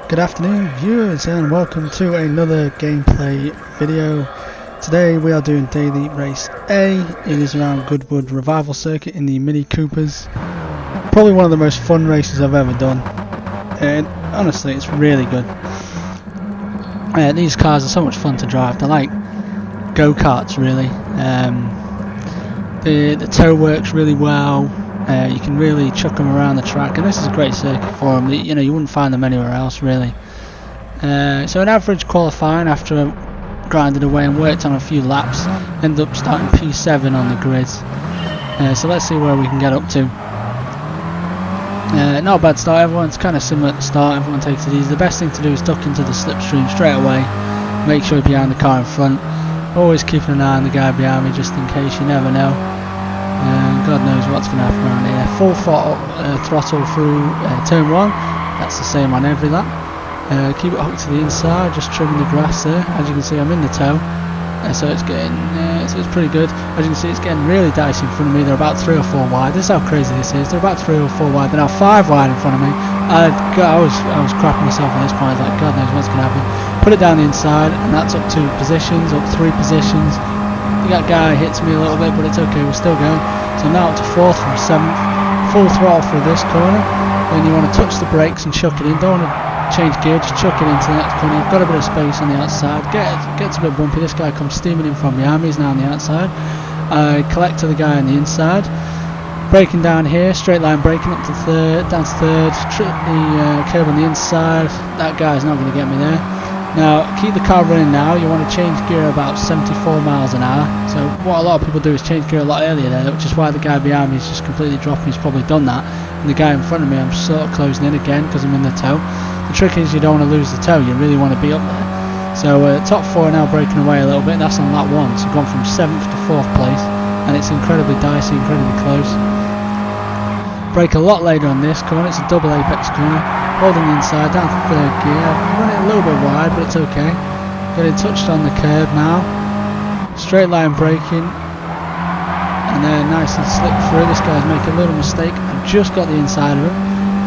Good afternoon viewers and welcome to another gameplay video. Today we are doing daily race A. It is around Goodwood Revival Circuit in the Mini Coopers. Probably one of the most fun races I've ever done, and honestly it's really good. These cars are so much fun to drive. They're like go-karts really. The tow works really well. You can really chuck them around the track, and this is a great circuit for them. You know, you wouldn't find them anywhere else really. So an average qualifying after I grinded away and worked on a few laps, ended up starting P7 on the grid. So let's see where we can get up to. Not a bad start. Everyone's kind of similar at the start. Everyone takes it easy. The best thing to do is duck into the slipstream straight away. Make sure you're behind the car in front. Always keeping an eye on the guy behind me just in case. You never know. God knows what's going to happen around here. Full throttle through turn 1. That's the same on every lap. Keep it hooked to the inside, just trimming the grass there. As you can see, I'm in the tow, so it's getting, so it's pretty good. As you can see, it's getting really dicey in front of me. They're about 3 or 4 wide. This is how crazy this is. They're about 3 or 4 wide. They're now 5 wide in front of me. I was crapping myself at this point. I was like, God knows what's going to happen. Put it down the inside, and that's up 2 positions, up 3 positions. That guy hits me a little bit, but it's okay, we're still going. So now up to 4th from 7th, full throttle through this corner. Then you want to touch the brakes and chuck it in. Don't want to change gear, just chuck it into the next corner. You've got a bit of space on the outside. Gets a bit bumpy. This guy comes steaming in from behind me. He's now on the outside. I collect to the guy on the inside. Braking down here, straight line braking up to 3rd, down to 3rd. Trip the curb on the inside. That guy's not going to get me there. Now, keep the car running now. You want to change gear about 74 miles an hour. So what a lot of people do is change gear a lot earlier there, which is why the guy behind me is just completely dropping. He's probably done that. And the guy in front of me, I'm sort of closing in again because I'm in the tow. The trick is you don't want to lose the tow. You really want to be up there. So top 4 now breaking away a little bit. That's on lap 1. So gone from 7th to 4th place. And it's incredibly dicey, incredibly close. Brake a lot later on this corner. It's a double apex corner. Holding the inside, down to 3rd gear. Running a little bit wide, but it's okay. Getting touched on the curb now. Straight line braking. And then nice and slip through. This guy's making a little mistake. I've just got the inside of him.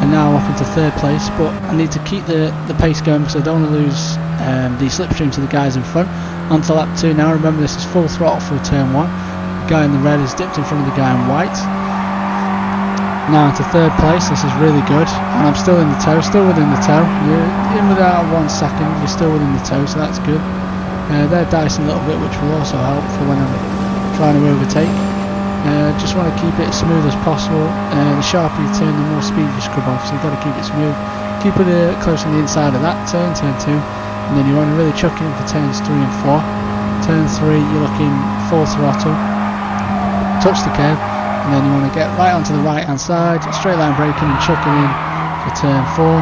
And now I'm up into 3rd place. But I need to keep the pace going because I don't want to lose the slipstream to the guys in front. On to lap 2 now. Remember, this is full throttle through turn 1. The guy in the red is dipped in front of the guy in white. Now into 3rd place, this is really good, and I'm still in the tow, still within the tow. You're in without 1 second, you're still within the tow, so that's good. They're dicing a little bit, which will also help for when I'm trying to overtake. Just want to keep it as smooth as possible. The sharper you turn, the more speed you scrub off, so you've got to keep it smooth. Keep it close on the inside of that turn 2, and then you want to really chuck it in for turns 3 and 4. Turn 3, you're looking full throttle, touch the curb. And then you want to get right onto the right hand side, straight line braking and chuck it in for turn 4.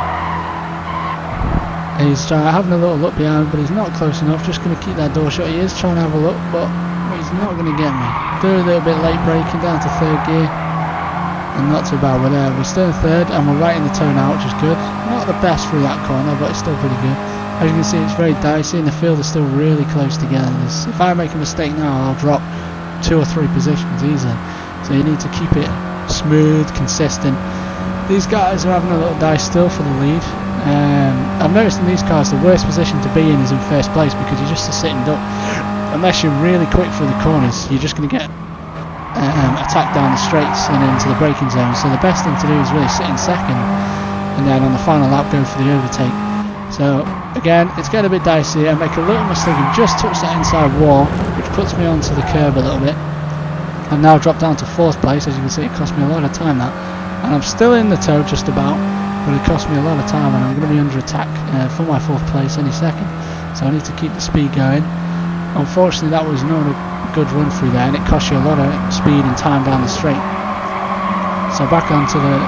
He's having a little look behind, but he's not close enough. Just going to keep that door shut. He is trying to have a look, but he's not going to get me. Do a little bit late braking down to 3rd gear, and not too bad. We're still in 3rd, and we're right in the toe now, which is good. Not the best through that corner, but it's still pretty good. As you can see, it's very dicey, and the field is still really close together. If I make a mistake now, I'll drop 2 or 3 positions easily. So you need to keep it smooth, consistent. These guys are having a little dice still for the lead. I've noticed in these cars the worst position to be in is in 1st place because you're just a sitting duck. Unless you're really quick through the corners, you're just going to get attacked down the straights and into the braking zone. So the best thing to do is really sit in 2nd, and then on the final lap go for the overtake. So again, it's getting a bit dicey. I make a little mistake and just touch that inside wall, which puts me onto the curb a little bit. I'm now dropped down to 4th place. As you can see, it cost me a lot of time that, and I'm still in the tow just about, but it cost me a lot of time, and I'm going to be under attack for my 4th place any second, so I need to keep the speed going. Unfortunately, that was not a good run through there, and it cost you a lot of speed and time down the straight. So back onto the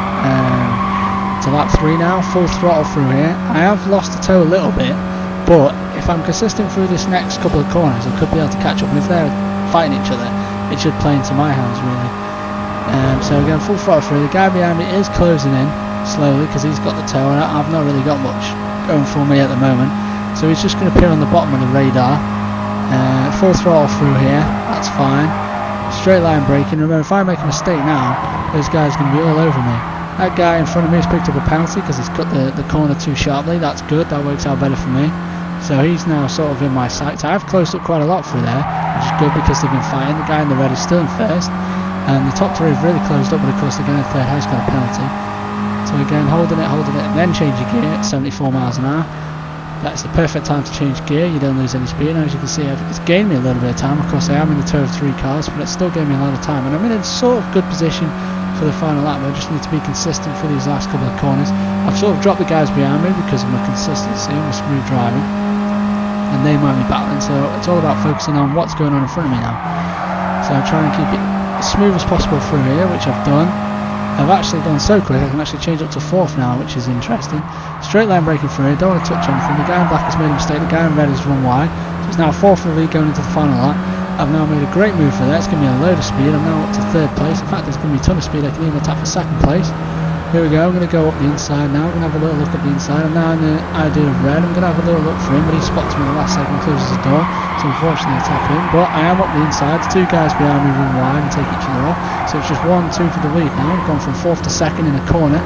to lap 3 now, full throttle through here. I have lost the tow a little bit, but if I'm consistent through this next couple of corners, I could be able to catch up, and if they're fighting each other, it should play into my hands really. So again, full throttle through. The guy behind me is closing in slowly because he's got the tow, and I've not really got much going for me at the moment. So he's just going to appear on the bottom of the radar. Full throttle through here, that's fine. Straight line braking. Remember, if I make a mistake now, those guys are going to be all over me. That guy in front of me has picked up a penalty because he's cut the corner too sharply. That's good, that works out better for me. So he's now sort of in my sights. I've closed up quite a lot through there, which is good because they've been fighting. The guy in the red is still in first, and the top three have really closed up, but of course the guy in third has got a penalty. So again, holding it, and then change your gear at 74 miles an hour. That's the perfect time to change gear, you don't lose any speed. And as you can see, it's gained me a little bit of time. Of course I am in the tow of 3 cars, but it's still gave me a lot of time, and I'm in a sort of good position for the final lap. I just need to be consistent for these last couple of corners. I've sort of dropped the guys behind me because of my consistency and my smooth driving, and they might be battling, so it's all about focusing on what's going on in front of me now. So I'm trying to keep it as smooth as possible through here, which I've done. I've actually gone so quick I can actually change up to 4th now, which is interesting. Straight line braking through here, don't want to touch anything. The guy in black has made a mistake, the guy in red has run wide, so it's now 4th for the lead going into the final lap. I've now made a great move for that. It's given me a load of speed. I'm now up to 3rd place. In fact, it's given me a ton of speed. I can even attack for 2nd place. Here we go. I'm going to go up the inside now. I'm going to have a little look up the inside. I'm now in the idea of red. I'm going to have a little look for him, but he spots me in the last second, closes the door. So unfortunately I tap him. But I am up the inside. The 2 guys behind me run wide and take each other off. So it's just 1-2 for the lead now. I've gone from 4th to 2nd in a corner.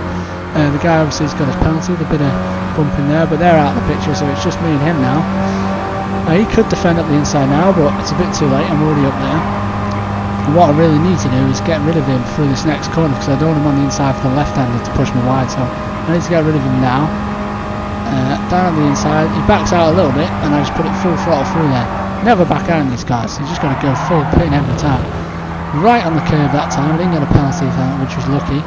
The guy obviously has got his penalty. There's a bit of bump in there, but they're out of the picture, so it's just me and him now. He could defend up the inside now, but it's a bit too late. I'm already up there. And what I really need to do is get rid of him through this next corner, because I don't want him on the inside for the left-hander to push me wide. So I need to get rid of him now. Down on the inside, he backs out a little bit, and I just put it full throttle through there. Never back out on these guys. You just got to go full pin every time. Right on the curve that time. I didn't get a penalty for that, which was lucky.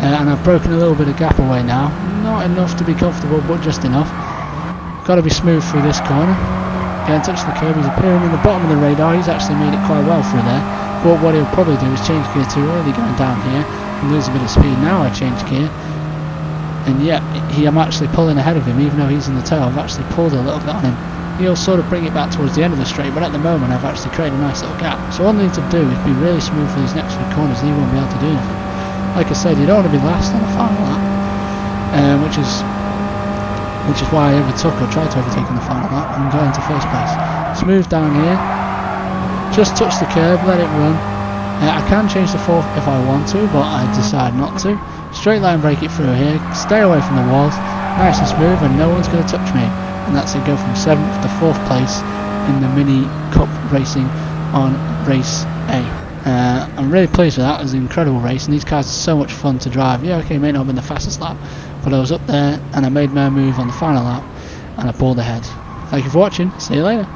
And I've broken a little bit of gap away now. Not enough to be comfortable, but just enough. Got to be smooth through this corner. Again, touch the curb, he's appearing in the bottom of the radar. He's actually made it quite well through there. But what he'll probably do is change gear too early going down here and lose a bit of speed. Now I change gear, and yeah, I'm actually pulling ahead of him, even though he's in the tail. I've actually pulled a little bit on him. He'll sort of bring it back towards the end of the straight, but at the moment I've actually created a nice little gap. So all I need to do is be really smooth for these next few corners, and he won't be able to do anything. Like I said, you don't want to be last on the final lap, which is why I overtook, or tried to overtake on the final lap, and got into 1st place. Smooth down here, just touch the curb, let it run. I can change the 4th if I want to, but I decide not to. Straight line brake it through here, stay away from the walls, nice and smooth, and no one's going to touch me. And that's it, go from 7th to 4th place in the Mini Cup racing on race A. I'm really pleased with that. It was an incredible race, and these cars are so much fun to drive. Yeah, okay, it may not have been the fastest lap, but I was up there and I made my move on the final lap and I pulled ahead. Thank you for watching. See you later.